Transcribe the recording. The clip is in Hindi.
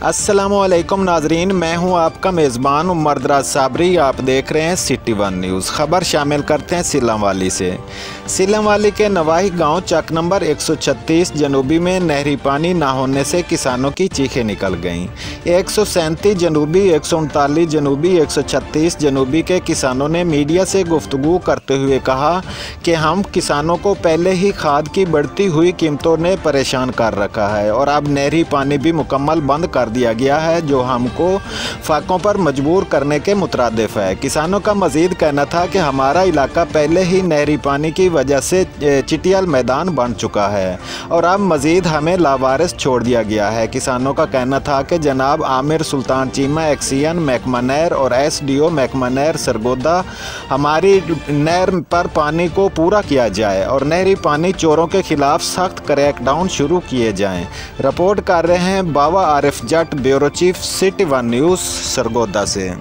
अस्सलामुअलैकुम नाजरीन, मैं हूं आपका मेज़बान उमर दराज साबरी। आप देख रहे हैं सिटी वन न्यूज़। खबर शामिल करते हैं सीलमवाली से। सीलमवाली के नवाही गांव चक नंबर 136 जनूबी में नहरी पानी ना होने से किसानों की चीखें निकल गईं। 137 जनूबी, 139 जनूबी, 136 जनूबी के किसानों ने मीडिया से गुफ्तगू करते हुए कहा कि हम किसानों को पहले ही खाद की बढ़ती हुई कीमतों ने परेशान कर रखा है और अब नहरी पानी भी मुकम्मल बंद कर दिया गया है, जो हमको फाकों पर मजबूर करने के मुतरादिफ है। किसानों का मजीद कहना था कि हमारा इलाका पहले ही नहरी पानी की वजह से चिटियाल मैदान बन चुका है और अब मजीद हमें लावारिस छोड़ दिया गया है। किसानों का कहना था कि जनाब आमिर सुल्तान चीमा एक्सियन महकमा नहर और SDO महकमा नहर सरगोदा हमारी नहर पर पानी को पूरा किया जाए और नहरी पानी चोरों के खिलाफ सख्त क्रैकडाउन शुरू किए जाएं। रिपोर्ट कर रहे हैं Baba Arif Jatt, bureau chief, city one news, Sargodha से।